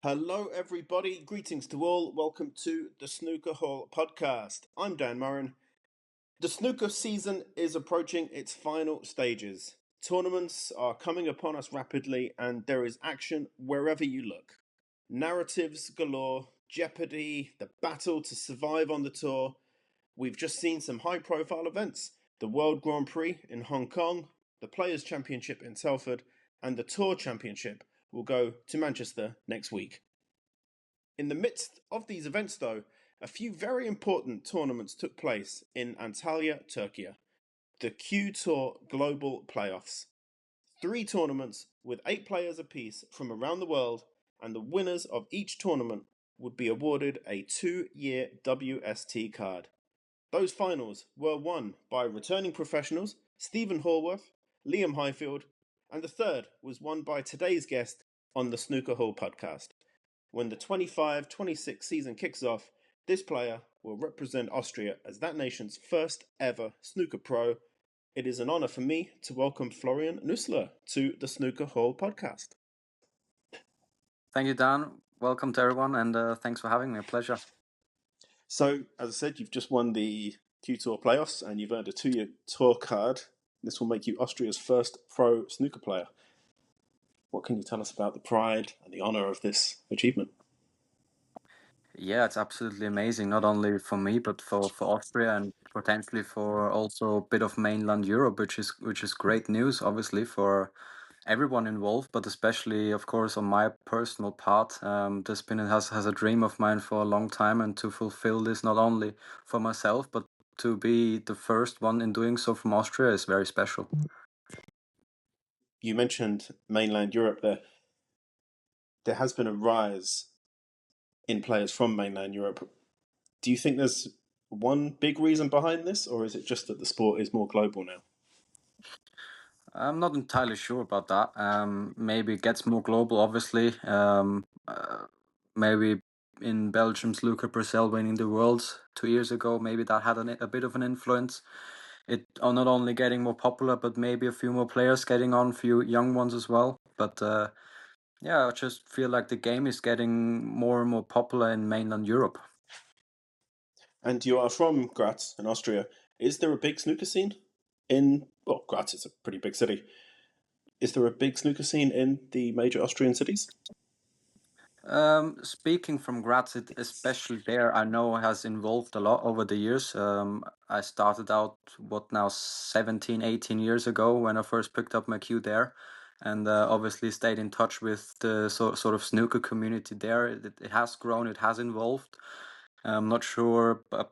Hello, everybody. Greetings to all. Welcome to the Snooker Hall Podcast. I'm Dan Murren. The snooker season is approaching its final stages. Tournaments are coming upon us rapidly, and there is action wherever you look. Narratives galore, jeopardy, the battle to survive on the tour. We've just seen some high profile events: the World Grand Prix in Hong Kong, the Players' Championship in Telford, and the Tour Championship will go to Manchester next week. In the midst of these events, though, a few very important tournaments took place in Antalya, Turkey. The Q Tour Global Playoffs. 3 tournaments with 8 players apiece from around the world, and the winners of each tournament would be awarded a 2-year WST card. Those finals were won by returning professionals Stephen Hallworth, Liam Highfield, and the third was won by today's guest on the Snooker Hall Podcast. When the 25-26 season kicks off, this player will represent Austria as that nation's first ever snooker pro. It is an honor for me to welcome Florian Nuessle to the Snooker Hall Podcast. Thank you, Dan. Welcome to everyone, and thanks for having me. A pleasure. So, as I said, you've just won the Q Tour playoffs and you've earned a 2-year tour card. This will make you Austria's first pro snooker player. What can you tell us about the pride and the honor of this achievement? Yeah, it's absolutely amazing, not only for me, but for Austria and potentially for also a bit of mainland Europe, which is great news, obviously, for everyone involved, but especially, of course, on my personal part. This been has a dream of mine for a long time, and to fulfill this not only for myself, but to be the first one in doing so from Austria is very special. You mentioned mainland Europe there. There has been a rise in players from mainland Europe. Do you think there's one big reason behind this, or is it just that the sport is more global now? I'm not entirely sure about that. Maybe it gets more global, obviously. Maybe in Belgium's Luca Purcell winning the Worlds 2 years ago, maybe that had a bit of an influence. It not only getting more popular, but maybe a few more players getting on, a few young ones as well. But yeah, I just feel like the game is getting more and more popular in mainland Europe. And you are from Graz in Austria. Is there a big snooker scene well, Graz is a pretty big city. Is there a big snooker scene in the major Austrian cities? Speaking from Graz, it especially there, I know has evolved a lot over the years. I started out, what now, 17, 18 years ago when I first picked up my cue there, and obviously stayed in touch with the sort of snooker community there. It has grown, it has evolved. I'm not sure, but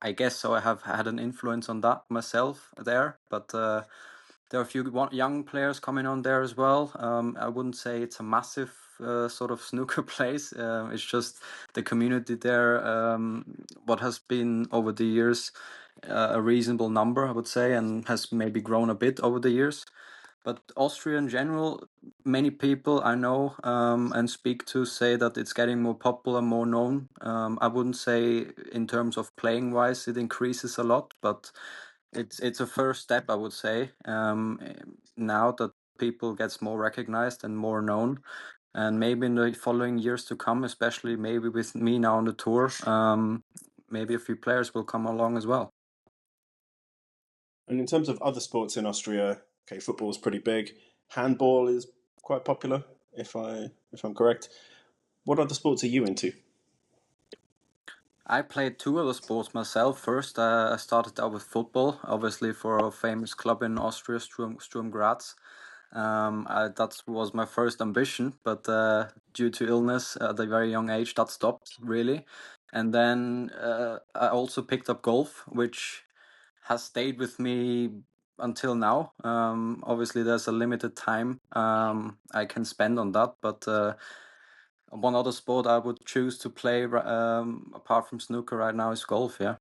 I guess so. I have had an influence on that myself there, but there are a few young players coming on there as well. I wouldn't say it's a massive sort of snooker place. It's just the community there. What has been over the years a reasonable number, I would say, and has maybe grown a bit over the years. But Austria in general, many people I know and speak to say that it's getting more popular, more known. I wouldn't say in terms of playing wise it increases a lot, but it's a first step, I would say. Now that people gets more recognized and more known, and maybe in the following years to come, especially maybe with me now on the tour, maybe a few players will come along as well. And in terms of other sports in Austria, okay, football is pretty big. Handball is quite popular, if I'm correct. What other sports are you into? I played 2 other sports myself. First, I started out with football, obviously for a famous club in Austria, Sturm Graz. That was my first ambition, but due to illness at a very young age, that stopped really. And then I also picked up golf, which has stayed with me until now. Obviously, there's a limited time I can spend on that, but one other sport I would choose to play apart from snooker right now is golf. Yeah,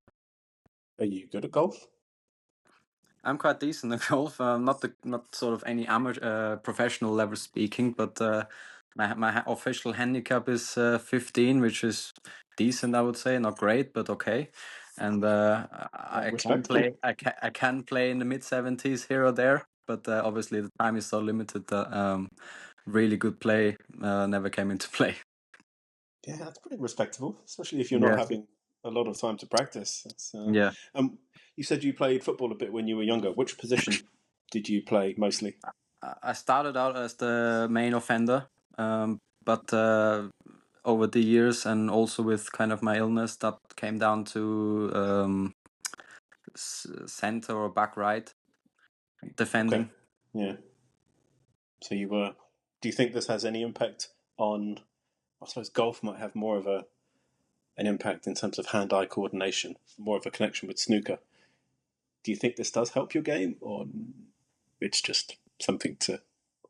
Are you good at golf? I'm quite decent at golf. Not sort of any amateur professional level speaking, but my official handicap is 15, which is decent, I would say. Not great, but okay. And I can Respectable. play. I can play in the mid 70s here or there, but obviously the time is so limited that really good play never came into play. Yeah, that's pretty respectable, especially if you're not Yeah, having a lot of time to practice. yeah. You said you played football a bit when you were younger. Which position did you play mostly? I started out as the main offender, but over the years and also with kind of my illness, that came down to center or back right Okay, defending. yeah. So you were. Do you think this has any impact on? I suppose golf might have more of an impact in terms of hand-eye coordination, more of a connection with snooker. Do you think this does help your game, or it's just something to?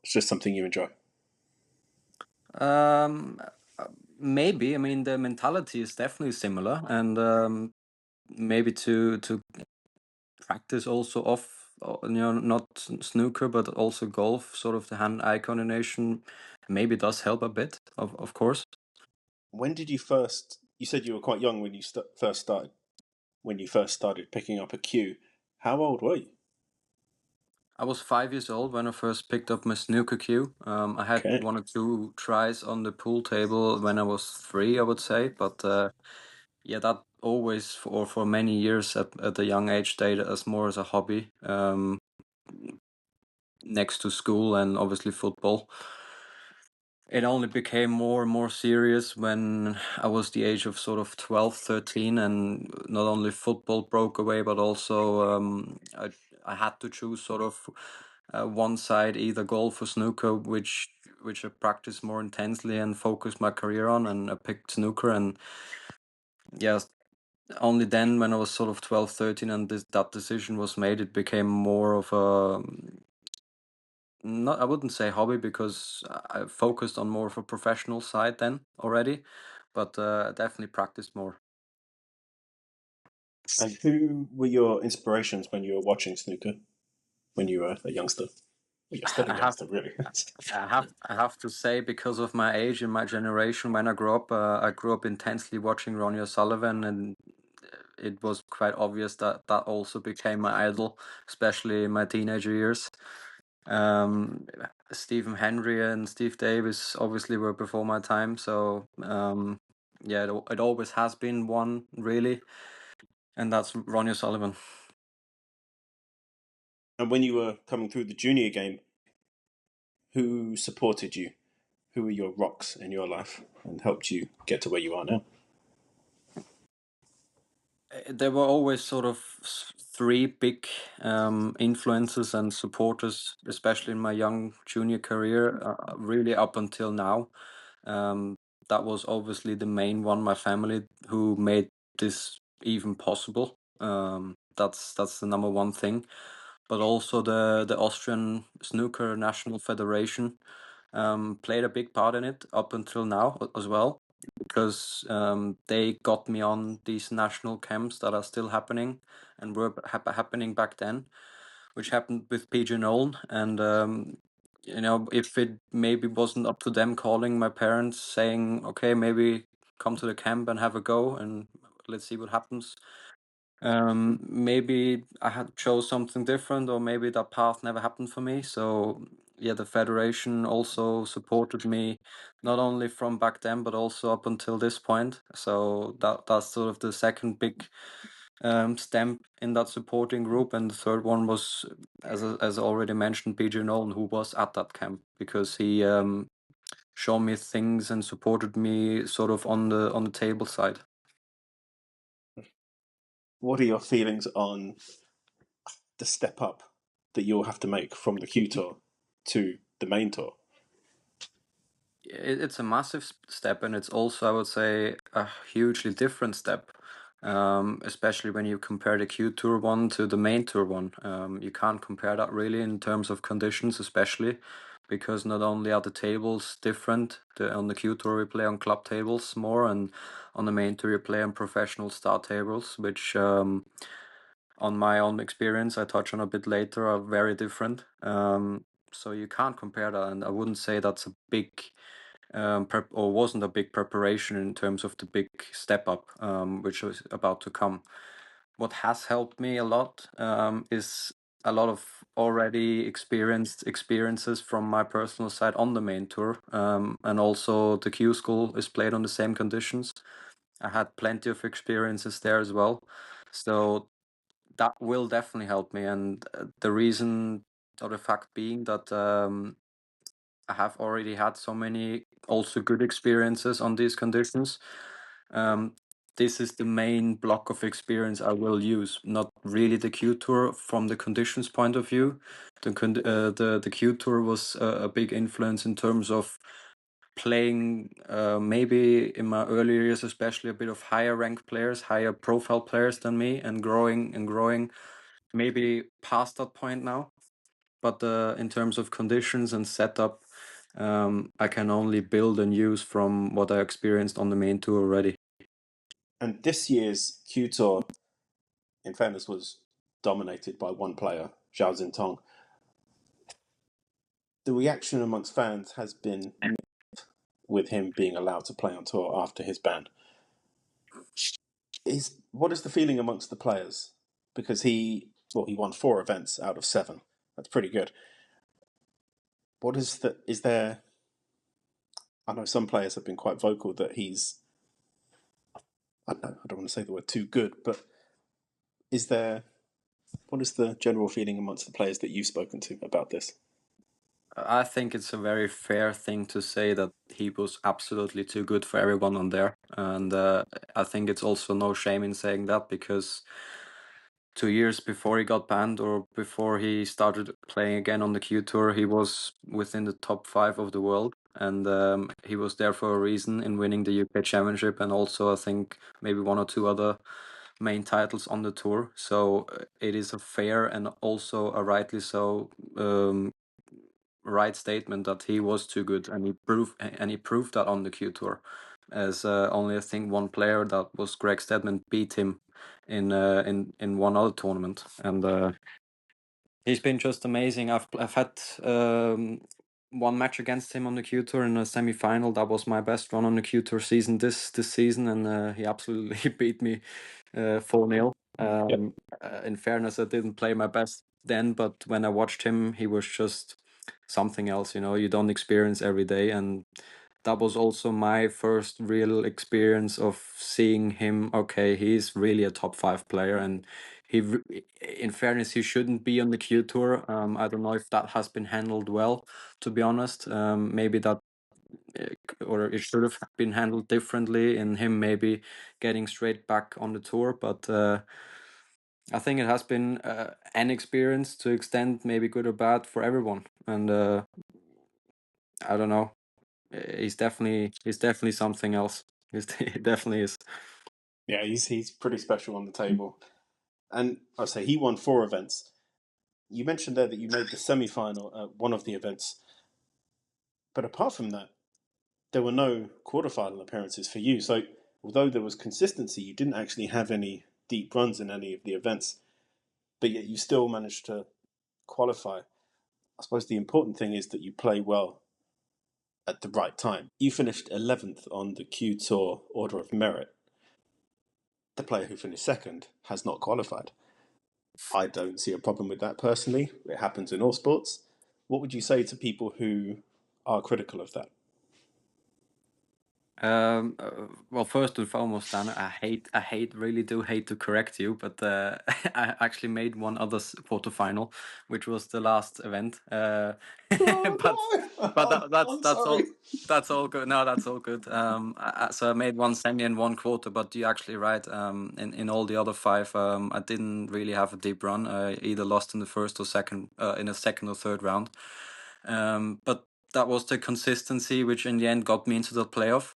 It's just something you enjoy. Um, Maybe. I mean, the mentality is definitely similar, and maybe to practice also off, not snooker, but also golf, sort of the hand-eye coordination, maybe does help a bit, of course. When did you first? You said you were quite young when you first started. When you first started picking up a cue, how old were you? I was 5 years old when I first picked up my snooker cue. I had Okay. 1 or 2 tries on the pool table when I was 3, I would say, but yeah, that always for many years at a young age stayed as more as a hobby, next to school and obviously football. It only became more and more serious when I was the age of sort of 12, 13, and not only football broke away, but also I had to choose sort of one side, either golf or snooker, which I practiced more intensely and focused my career on, and I picked snooker. And yeah, only then when I was sort of 12, 13, and that decision was made, it became more of a, not, I wouldn't say hobby, because I focused on more of a professional side then already, but definitely practiced more. And who were your inspirations when you were watching snooker? When you were a youngster? Well, you're still a I have youngster, really. I have to say, because of my age and my generation, when I grew up intensely watching Ronnie O'Sullivan, and it was quite obvious that that also became my idol, especially in my teenager years. Um, Stephen Hendry and Steve Davis obviously were before my time, so yeah, it always has been one really, and that's Ronnie O'Sullivan. And when you were coming through the junior game, who supported you? Who were your rocks in your life and helped you get to where you are now? There were always sort of three big influences and supporters, especially in my young junior career, really up until now. Um, that was obviously the main one, my family, who made this even possible. That's the number one thing. But also the Austrian Snooker National Federation played a big part in it up until now as well, because they got me on these national camps that are still happening and were happening back then, which happened with PG Nolan. And if it maybe wasn't up to them calling my parents saying, okay, maybe come to the camp and have a go and let's see what happens. Maybe I had chose something different, or maybe that path never happened for me. So yeah, the federation also supported me, not only from back then but also up until this point. So that's sort of the second big stamp in that supporting group, and the third one was, as I already mentioned, PJ Nolan, who was at that camp, because he showed me things and supported me sort of on the table side. What are your feelings on the step up that you'll have to make from the Q Tour to the main tour? It's a massive step, and it's also, I would say, a hugely different step, especially when you compare the Q Tour one to the main tour one. You can't compare that really in terms of conditions, especially because not only are the tables different, on the Q Tour we play on club tables more, and on the main tour you play on professional start tables, which on my own experience, I touch on a bit later, are very different. So you can't compare that, and I wouldn't say that's a big or wasn't a big preparation in terms of the big step up, which was about to come. What has helped me a lot is a lot of already experiences from my personal side on the main tour, and also the Q School is played on the same conditions. I had plenty of experiences there as well, so that will definitely help me. And the reason or the fact being that I have already had so many also good experiences on these conditions. Um, this is the main block of experience I will use, not really the Q Tour from the conditions point of view. The Q Tour was a big influence in terms of playing maybe in my earlier years, especially a bit of higher ranked players, higher profile players than me, and growing maybe past that point now. But in terms of conditions and setup, I can only build and use from what I experienced on the main tour already. And this year's Q Tour, in fairness, was dominated by one player, Zhao Zintong. The reaction amongst fans has been mixed with him being allowed to play on tour after his ban. What is the feeling amongst the players? Because he won 4 events out of 7. That's pretty good. What is there? I know some players have been quite vocal that he's, I don't want to say the word too good, but what is the general feeling amongst the players that you've spoken to about this? I think it's a very fair thing to say that he was absolutely too good for everyone on there. And I think it's also no shame in saying that, because 2 years before he got banned, or before he started playing again on the Q Tour, he was within the top 5 of the world. And he was there for a reason in winning the UK Championship, and also I think maybe 1 or 2 other main titles on the tour. So it is a fair and also a rightly so right statement that he was too good, and he proved that on the Q Tour, as only I think one player, that was Greg Stedman, beat him in one other tournament. And he's been just amazing. I've had one match against him on the Q Tour in a semi-final. That was my best run on the Q Tour season this season, and he absolutely beat me 4-0. In fairness, I didn't play my best then, but when I watched him, he was just something else. You don't experience every day, and that was also my first real experience of seeing him. Okay, he's really a top 5 player, and in fairness, he shouldn't be on the Q Tour. I don't know if that has been handled well, to be honest. Maybe that, or it should have been handled differently, in him maybe getting straight back on the tour. But I think it has been an experience, to extent maybe good or bad, for everyone. And I don't know. He's definitely something else. He definitely is. Yeah, he's pretty special on the table. And I say he won 4 events. You mentioned there that you made the semi-final at one of the events, but apart from that, there were no quarterfinal appearances for you. So although there was consistency, you didn't actually have any deep runs in any of the events, but yet you still managed to qualify. I suppose the important thing is that you play well at the right time. You finished 11th on the Q Tour Order of Merit. The player who finished second has not qualified. I don't see a problem with that personally. It happens in all sports. What would you say to people who are critical of that? Well, first and foremost, Dan, really do hate to correct you, but I actually made one other quarterfinal, which was the last event. Oh but no! I'm that's all. sorry. That's all good. No, that's all good. So I made one semi and one quarter, but you're actually right. In all the other 5, I didn't really have a deep run. I either lost in the first or second, in the second or third round. But that was the consistency which in the end got me into the playoff.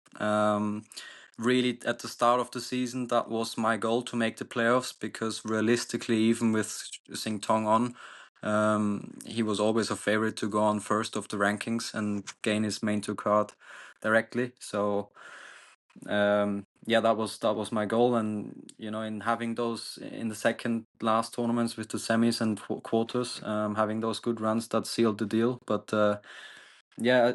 Really, at the start of the season, that was my goal, to make the playoffs, because realistically, even with Sing Tong on, he was always a favorite to go on first of the rankings and gain his main 2 card directly. So yeah, that was my goal. And in having those in the second last tournaments with the semis and quarters, having those good runs, that sealed the deal. But yeah,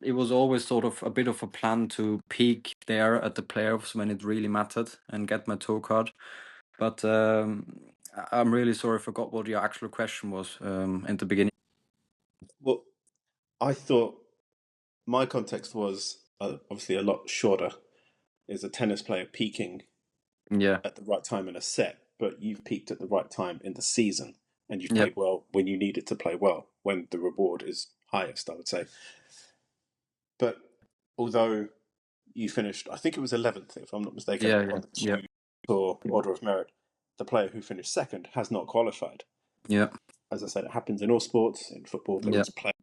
it was always sort of a bit of a plan to peak there at the playoffs when it really mattered and get my tour card. But I'm really sorry, I forgot what your actual question was in the beginning. Well, I thought my context was obviously a lot shorter. Is a tennis player peaking Yeah, at the right time in a set, but you've peaked at the right time in the season, and you've yeah, played well when you needed to play well, when the reward is highest, I would say. But although you finished, I think it was 11th, if I'm not mistaken, yeah, yeah, on the yeah, tour order of merit, the player who finished second has not qualified. yeah, As I said, it happens in all sports. In football, there yeah. is play.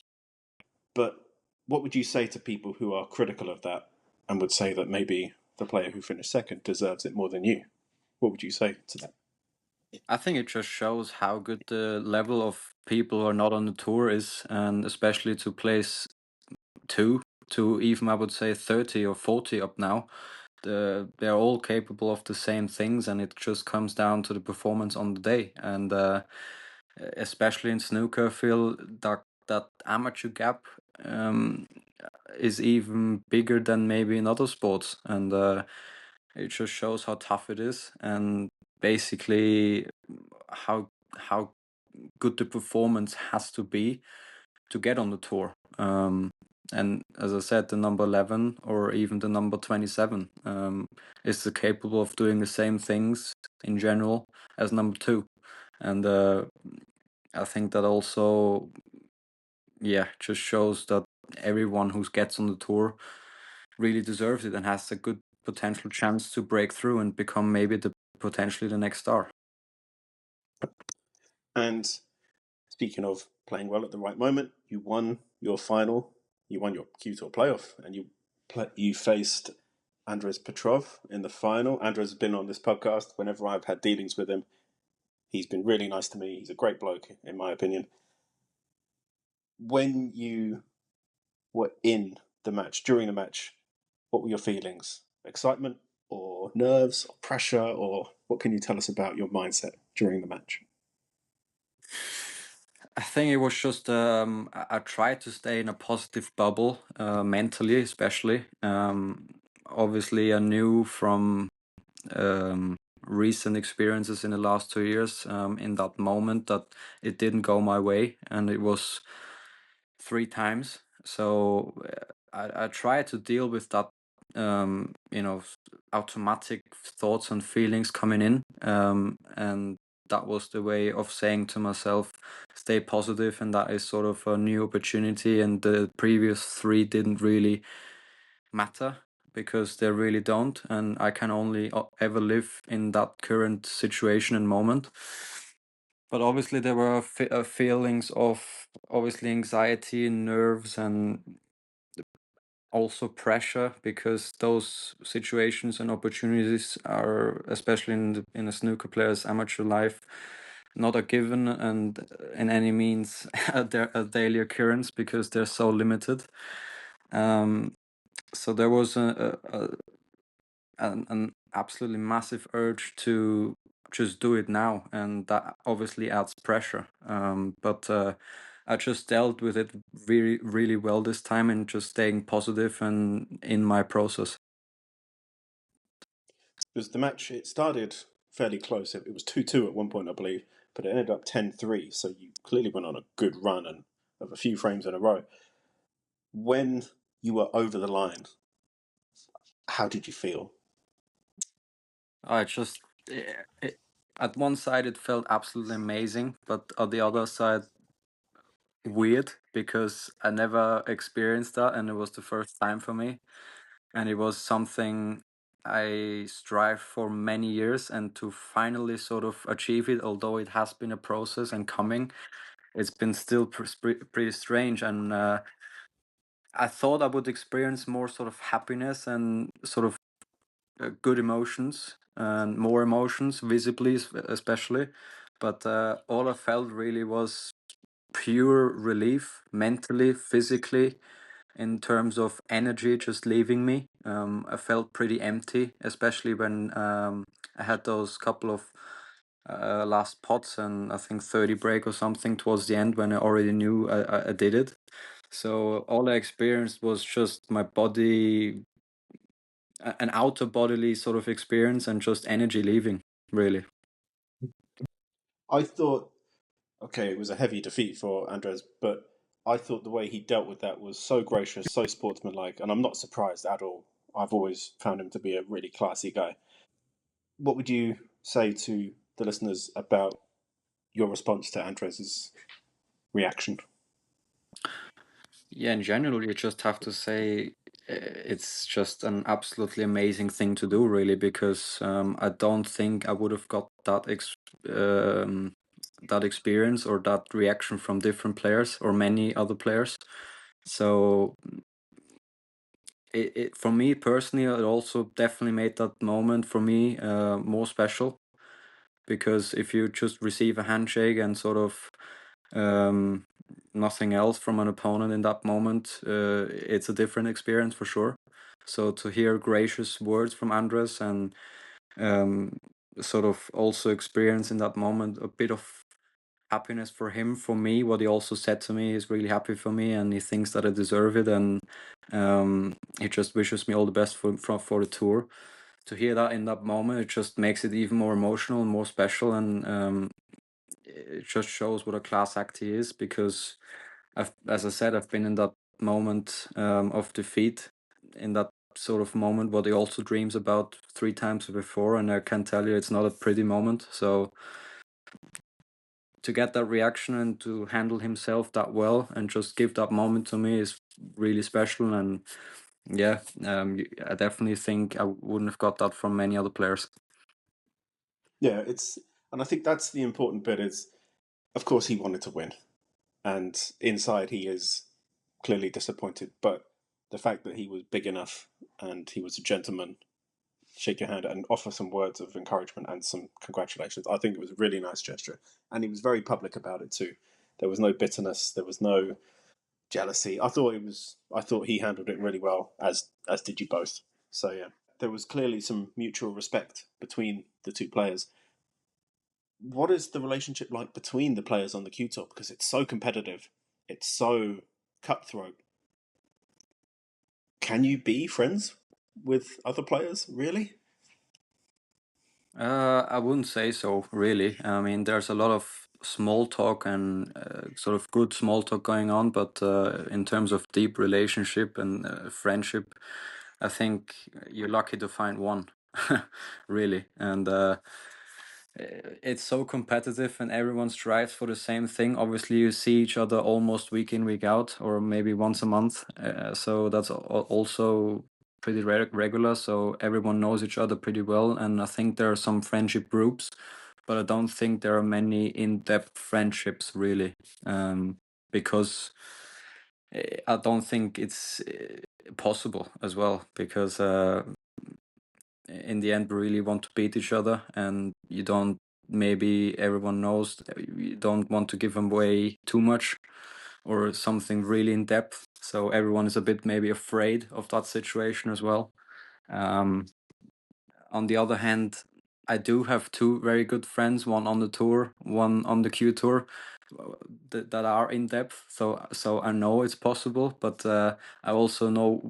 But what would you say to people who are critical of that and would say that maybe the player who finished second deserves it more than you? What would you say to that? I think it just shows how good the level of people who are not on the tour is, and especially to place two to even I would say 30 or 40 up now. They're all capable of the same things, and it just comes down to the performance on the day. And especially in snooker, I feel that amateur gap um, is even bigger than maybe in other sports, and it just shows how tough it is, and basically how how good the performance has to be to get on the tour. And as I said, the number 11 or even the number 27 is capable of doing the same things in general as number two. And I think that also, yeah, just shows that everyone who gets on the tour really deserves it and has a good potential chance to break through and become maybe potentially the next star. And speaking of playing well at the right moment, you won your final, you won your Q Tour playoff, and you faced Andres Petrov in the final. Andres has been on this podcast whenever I've had dealings with him. He's been really nice to me. He's a great bloke, in my opinion. When you were in the match, during the match, what were your feelings? Excitement or nerves or pressure, or what can you tell us about your mindset during the match? I think it was just I tried to stay in a positive bubble, mentally especially. Obviously, I knew from um, recent experiences in the last 2 years, in that moment, that it didn't go my way, and it was 3 times. So I try to deal with that, automatic thoughts and feelings coming in, and that was the way of saying to myself, stay positive, and that is sort of a new opportunity, and the previous three didn't really matter because they really don't, and I can only ever live in that current situation and moment. But obviously, there were feelings of obviously anxiety, nerves, and also pressure, because those situations and opportunities are, especially in a snooker player's amateur life, not a given and in any means a daily occurrence because they're so limited. So there was an absolutely massive urge to just do it now, and that obviously adds pressure. But I just dealt with it really, really well this time, and just staying positive and in my process. Because the match, it started fairly close. It was 2-2 at one point, I believe, but it ended up 10-3. So you clearly went on a good run and of a few frames in a row. When you were over the line, how did you feel? I just at one side it felt absolutely amazing, but on the other side weird, because I never experienced that, and it was the first time for me, and it was something I strive for many years, and to finally sort of achieve it, although it has been a process and coming, it's been still pretty strange. And I thought I would experience more sort of happiness and sort of good emotions and more emotions visibly, especially. But all I felt really was pure relief, mentally, physically, in terms of energy just leaving me. I felt pretty empty, especially when I had those couple of last pots, and I think 30 break or something towards the end, when I already knew I did it. So all I experienced was just my body, an outer bodily sort of experience, and just energy leaving, really. I thought, okay, it was a heavy defeat for Andres, but I thought the way he dealt with that was so gracious, so sportsmanlike, and I'm not surprised at all. I've always found him to be a really classy guy. What would you say to the listeners about your response to Andres's reaction? Yeah, in general, you just have to say it's just an absolutely amazing thing to do, really, because I don't think I would have got that experience or that reaction from different players or many other players. So for me personally, it also definitely made that moment for me more special, because if you just receive a handshake and sort of um, nothing else from an opponent in that moment, it's a different experience for sure. So to hear gracious words from Andres and sort of also experience in that moment a bit of happiness for him, for me, what he also said to me is really happy for me and he thinks that I deserve it, and he just wishes me all the best for the tour. To hear that in that moment, it just makes it even more emotional and more special, and it just shows what a class act he is, because as I said, I've been in that moment of defeat, in that sort of moment what he also dreams about 3 times before, and I can tell you it's not a pretty moment. So to get that reaction and to handle himself that well and just give that moment to me is really special. And yeah, I definitely think I wouldn't have got that from many other players. Yeah, and I think that's the important bit is, of course, he wanted to win. And inside, he is clearly disappointed. But the fact that he was big enough and he was a gentleman, shake your hand and offer some words of encouragement and some congratulations, I think it was a really nice gesture. And he was very public about it too. There was no bitterness. There was no jealousy. I thought he handled it really well, as did you both. So yeah, there was clearly some mutual respect between the two players. What is the relationship like between the players on the Q Tour? Because it's so competitive, it's so cutthroat. Can you be friends with other players, really? I wouldn't say so, really. I mean, there's a lot of small talk and sort of good small talk going on, but in terms of deep relationship and friendship, I think you're lucky to find one, really. And it's so competitive and everyone strives for the same thing. Obviously, you see each other almost week in, week out, or maybe once a month. So that's also pretty regular. So everyone knows each other pretty well. And I think there are some friendship groups, but I don't think there are many in-depth friendships, really. Because I don't think it's possible as well, because in the end we really want to beat each other, and you don't, maybe everyone knows you don't want to give away too much or something really in depth, so everyone is a bit maybe afraid of that situation as well. um, on the other hand, I do have two very good friends, one on the tour, one on the Q tour, that are in depth. So I know it's possible, but I also know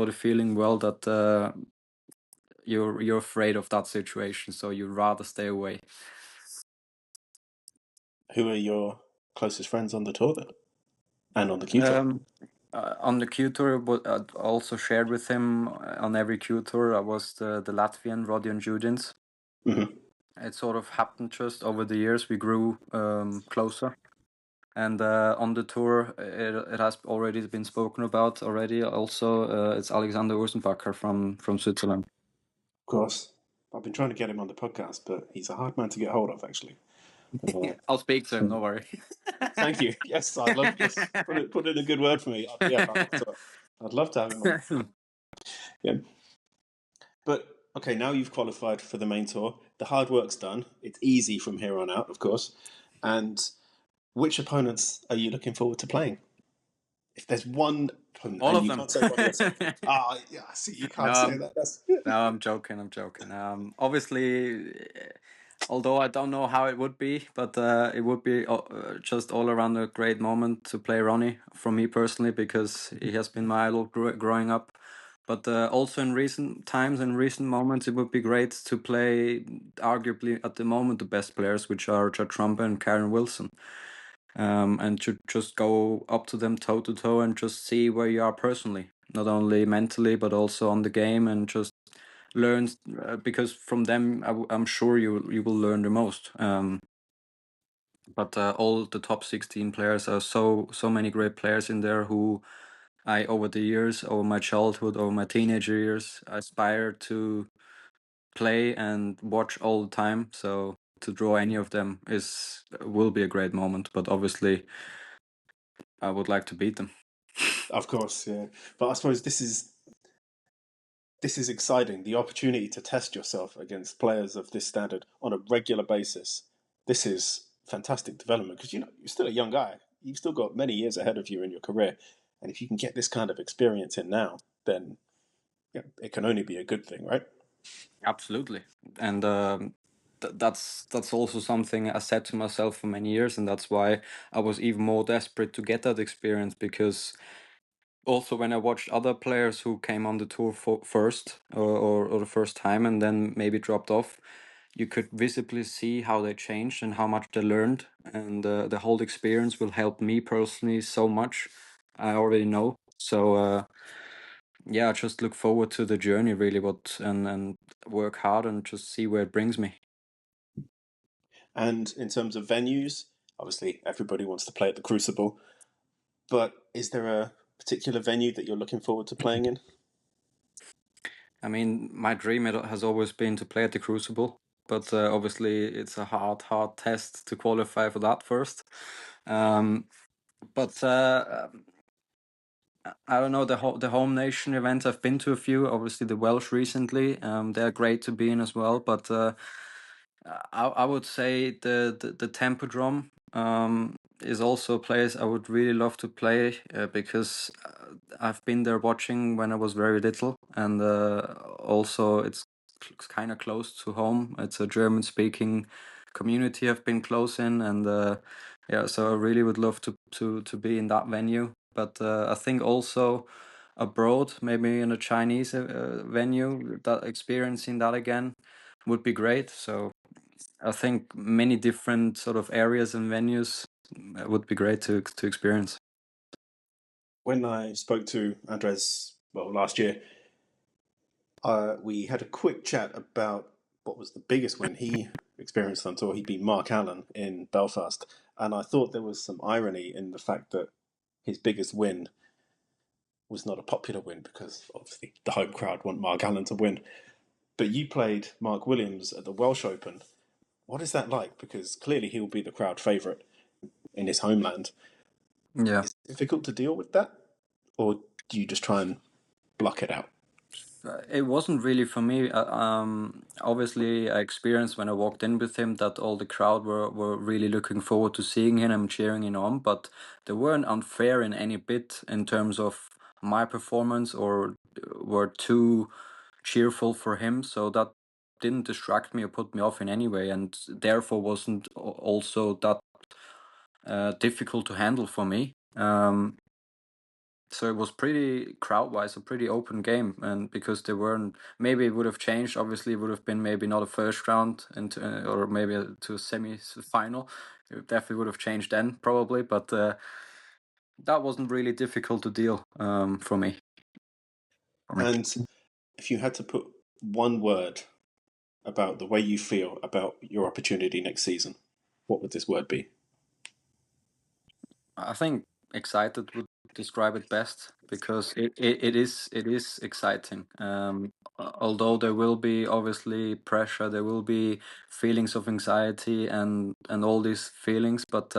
the feeling well that you're afraid of that situation, so you'd rather stay away. Who are your closest friends on the tour then? And on the Q Tour? On the Q tour, but I also shared with him on every Q tour. I was the Latvian Rodion Judins. Mm-hmm. It sort of happened just over the years. We grew closer. And on the tour, it has already been spoken about already. Also, it's Alexander Ursenbacher from Switzerland. Of course. I've been trying to get him on the podcast, but he's a hard man to get hold of, actually. I'll speak to him. No worry. Thank you. Yes, I'd love just put in a good word for me. Yeah, I'd love to have him on. Yeah. But okay, now you've qualified for the main tour. The hard work's done. It's easy from here on out, of course. And which opponents are you looking forward to playing? If there's one opponent, All and of you them. can't say one yourself. Yeah, see, you can't No, say that. That's no, I'm joking. I'm joking. Obviously, although I don't know how it would be, but it would be just all around a great moment to play Ronnie for me personally, because he has been my idol growing up. But also in recent times and recent moments, it would be great to play arguably at the moment the best players, which are Judd Trump and Karen Wilson, and to just go up to them toe to toe and just see where you are personally, not only mentally but also on the game, and just learn because from them I'm sure you will learn the most. But all the top 16 players are so many great players in there who I, over the years, over my childhood, over my teenager years, aspire to play and watch all the time. So to draw any of them will be a great moment. But obviously, I would like to beat them. Of course, yeah. But I suppose this is exciting. The opportunity to test yourself against players of this standard on a regular basis. This is fantastic development because you're still a young guy. You've still got many years ahead of you in your career, and if you can get this kind of experience in now, then yeah, it can only be a good thing, right? Absolutely, and that's also something I said to myself for many years, and that's why I was even more desperate to get that experience, because also when I watched other players who came on the tour first or the first time and then maybe dropped off, you could visibly see how they changed and how much they learned, and the whole experience will help me personally so much. I already know. So yeah, I just look forward to the journey really, and work hard and just see where it brings me. And in terms of venues, obviously everybody wants to play at the Crucible, but is there a particular venue that you're looking forward to playing in? I mean, my dream has always been to play at the Crucible, but obviously it's a hard test to qualify for that first. But I don't know, the home nation events. I've been to a few. Obviously, the Welsh recently. They're great to be in as well. But I would say the Tempodrome is also a place I would really love to play, because I've been there watching when I was very little, and also it's kind of close to home. It's a German speaking community I've been close in, and yeah, so I really would love to be in that venue. But I think also abroad, maybe in a Chinese venue, that experiencing that again would be great. So I think many different sort of areas and venues would be great to experience. When I spoke to Andres, well, last year, we had a quick chat about what was the biggest win he experienced on tour. He beat Mark Allen in Belfast, and I thought there was some irony in the fact that his biggest win was not a popular win because obviously the home crowd want Mark Allen to win. But you played Mark Williams at the Welsh Open. What is that like? Because clearly he'll be the crowd favourite in his homeland. Yeah. Is it difficult to deal with that, or do you just try and block it out? It wasn't really for me. Obviously, I experienced when I walked in with him that all the crowd were really looking forward to seeing him and cheering him on, but they weren't unfair in any bit in terms of my performance, or were too cheerful for him. So that didn't distract me or put me off in any way, and therefore wasn't also that difficult to handle for me. So it was pretty crowd-wise a pretty open game, and because they weren't, maybe it would have changed. Obviously, it would have been maybe not a first round into, or maybe to a semi-final. It definitely would have changed then, probably. But that wasn't really difficult to deal for me. And if you had to put one word about the way you feel about your opportunity next season, what would this word be? I think excited would describe it best, because it is exciting. Although there will be obviously pressure, there will be feelings of anxiety and all these feelings, but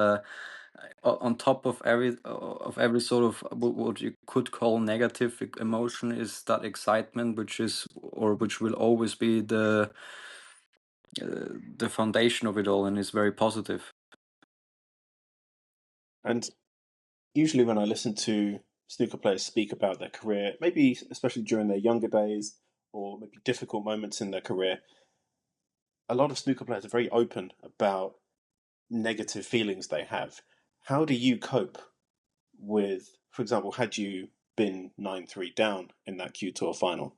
on top of every sort of what you could call negative emotion is that excitement, which is, or which will always be the foundation of it all, and is very positive. And usually, when I listen to snooker players speak about their career, maybe especially during their younger days or maybe difficult moments in their career, a lot of snooker players are very open about negative feelings they have. How do you cope with, for example, had you been 9-3 down in that Q Tour final.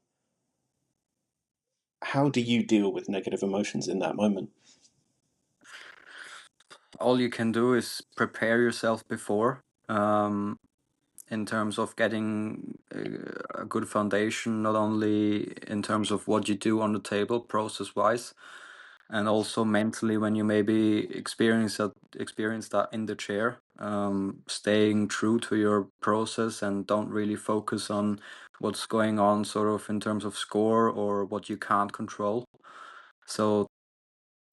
How do you deal with negative emotions in that moment? All you can do is prepare yourself before, in terms of getting a good foundation, not only in terms of what you do on the table process wise, and also mentally when you maybe experience that in the chair, staying true to your process and don't really focus on what's going on sort of in terms of score or what you can't control. So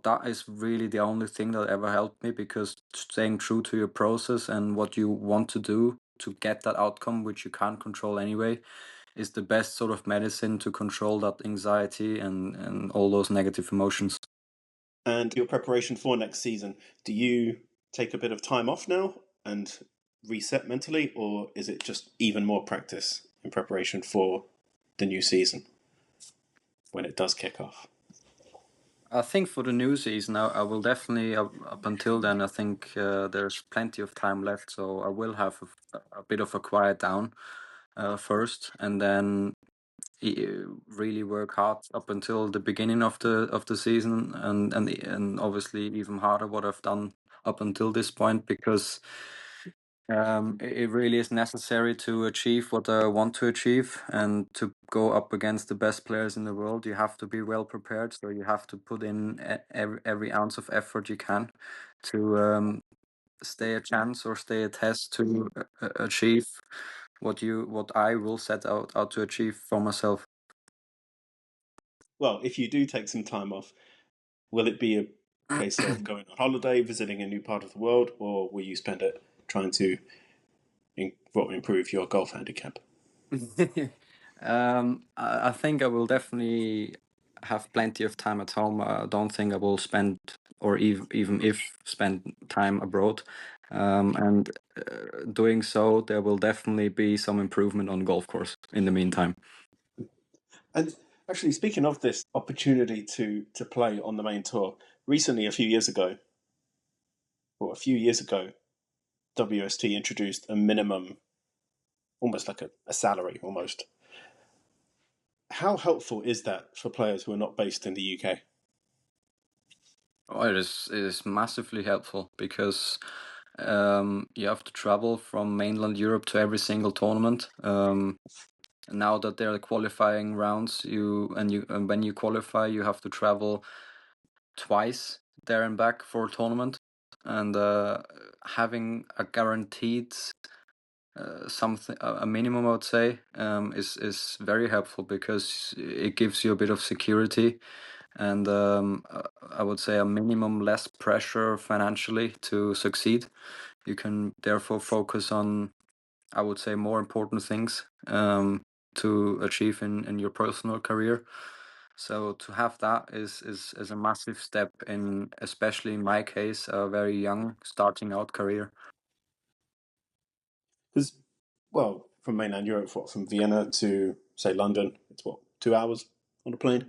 that is really the only thing that ever helped me, because staying true to your process and what you want to do to get that outcome, which you can't control anyway, is the best sort of medicine to control that anxiety and all those negative emotions. And your preparation for next season, do you take a bit of time off now and reset mentally, or is it just even more practice in preparation for the new season when it does kick off? I think for the new season, I will definitely, up until then, I think there's plenty of time left. So I will have a bit of a quiet down first, and then really work hard up until the beginning of the season, and obviously even harder what I've done up until this point, because it really is necessary to achieve what I want to achieve, and to go up against the best players in the world. You have to be well prepared, so you have to put in every ounce of effort you can to stay a chance or stay a test to achieve what I will set out to achieve for myself. Well, if you do take some time off, will it be a case of going on holiday, visiting a new part of the world, or will you spend it trying to improve your golf handicap? I think I will definitely have plenty of time at home. I don't think I will spend, or even if spend time abroad. And doing so, there will definitely be some improvement on golf course in the meantime. And actually, speaking of this opportunity to play on the main tour, recently, a few years ago, WST introduced a minimum, almost like a salary, almost. How helpful is that for players who are not based in the UK? Oh, it is massively helpful, because you have to travel from mainland Europe to every single tournament. Now that there are qualifying rounds, and when you qualify, you have to travel twice there and back for a tournament, and having a guaranteed something, a minimum, I would say, is very helpful, because it gives you a bit of security, and I would say a minimum less pressure financially to succeed. You can therefore focus on, I would say, more important things to achieve in your personal career. So to have that is a massive step in, especially in my case, a very young starting out career. Because, well, from mainland Europe, from Vienna to, say, London, it's what, 2 hours on a plane?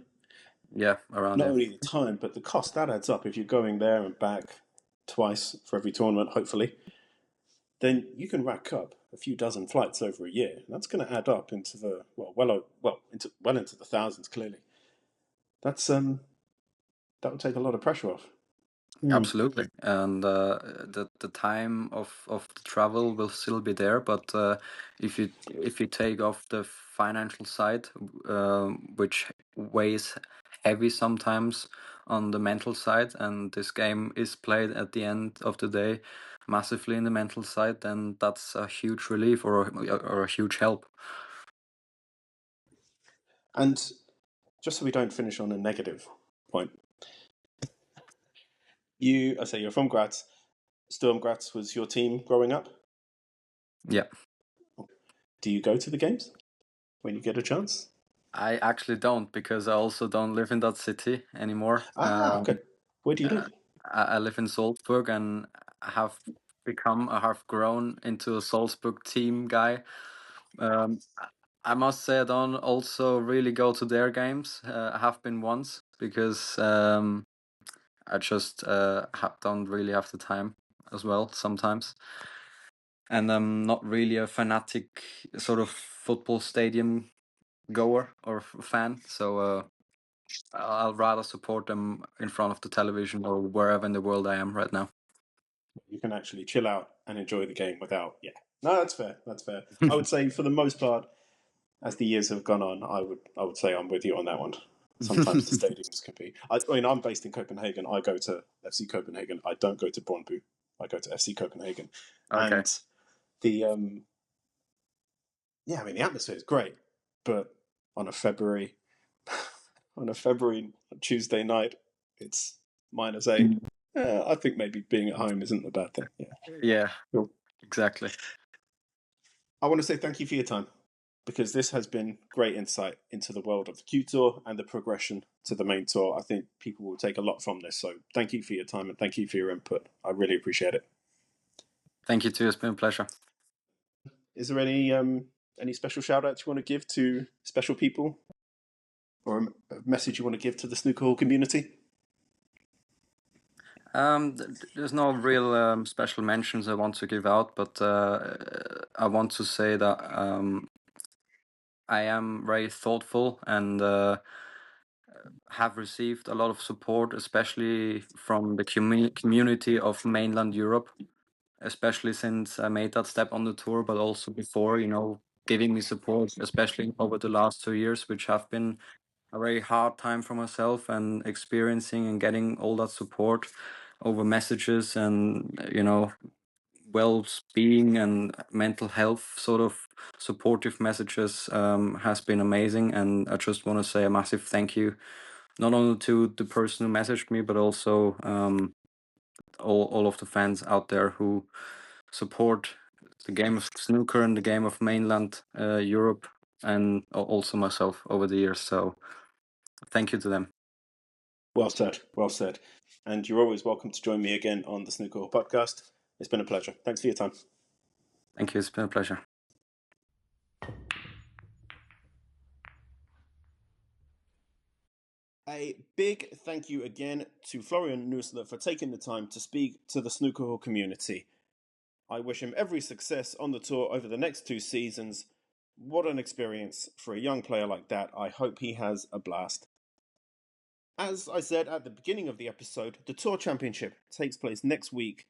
Yeah, around Not there. only the time, but the cost that adds up. If you're going there and back twice for every tournament, hopefully, then you can rack up a few dozen flights over a year. That's going to add up into the into the thousands. Clearly, that's that would take a lot of pressure off. Absolutely, and the time of the travel will still be there, but if you take off the financial side, which weighs heavy sometimes on the mental side, and this game is played at the end of the day massively in the mental side, then that's a huge relief, or a huge help. And just so we don't finish on a negative point, I say you're from Graz. Sturm Graz was your team growing up. Yeah. Do you go to the games when you get a chance? I actually don't, because I also don't live in that city anymore. Okay. Where do you Uh, live? I live in Salzburg, and I have grown into a Salzburg team guy. I must say I don't also really go to their games. I have been once, because I just don't really have the time as well sometimes. and I'm not really a fanatic sort of football stadium goer or fan. So I'll rather support them in front of the television or wherever in the world I am right now. You can actually chill out and enjoy the game without. Yeah, no, that's fair. That's fair. I would say for the most part, as the years have gone on, I would say I'm with you on that one. Sometimes the stadiums can be. I mean, I'm based in Copenhagen. I go to FC Copenhagen. I don't go to Brøndby. I go to FC Copenhagen, Okay. and the yeah, I mean the atmosphere is great, but on a February Tuesday night, it's -8. I think maybe being at home isn't a bad thing. Yeah. Yeah, Cool. exactly. I want to say thank you for your time, because this has been great insight into the world of the Q Tour and the progression to the main tour. I think people will take a lot from this. So thank you for your time and thank you for your input. I really appreciate it. Thank you too. It's been a pleasure. Is there any special shout outs you want to give to special people, or a message you want to give to the Snooker Hall community? There's no real special mentions I want to give out, but I want to say that I am very thoughtful and have received a lot of support, especially from the community of mainland Europe, especially since I made that step on the tour, but also before, giving me support, especially over the last 2 years, which have been a very hard time for myself, and experiencing and getting all that support over messages and, well-being and mental health sort of supportive messages has been amazing. And I just want to say a massive thank you, not only to the person who messaged me, but also all of the fans out there who support the game of snooker and the game of mainland Europe, and also myself over the years. So thank you to them. Well said. Well said. And you're always welcome to join me again on the Snooker Hall podcast. It's been a pleasure. Thanks for your time. Thank you. It's been a pleasure. A big thank you again to Florian Nuessle for taking the time to speak to the Snooker Hall community. I wish him every success on the tour over the next 2 seasons. What an experience for a young player like that. I hope he has a blast. As I said at the beginning of the episode, the Tour Championship takes place next week.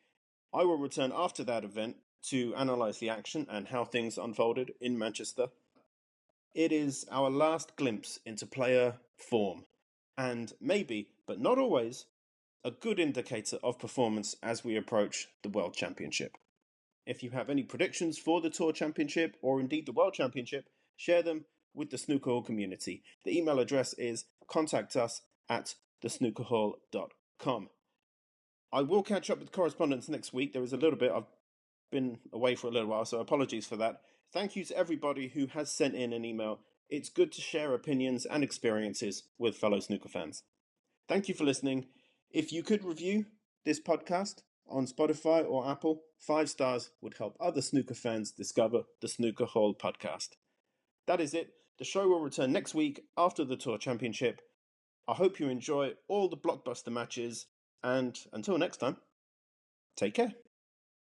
I will return after that event to analyse the action and how things unfolded in Manchester. It is our last glimpse into player form, and maybe, but not always, a good indicator of performance as we approach the World Championship. If you have any predictions for the Tour Championship or indeed the World Championship, share them with the Snooker Hall community. The email address is contactus@thesnookerhall.com. I will catch up with correspondence next week. There is a little bit, I've been away for a little while, so apologies for that. Thank you to everybody who has sent in an email. It's good to share opinions and experiences with fellow snooker fans. Thank you for listening. If you could review this podcast on Spotify or Apple, 5 stars would help other snooker fans discover the Snooker Hall podcast. That is it. The show will return next week after the Tour Championship. I hope you enjoy all the blockbuster matches, and until next time, take care.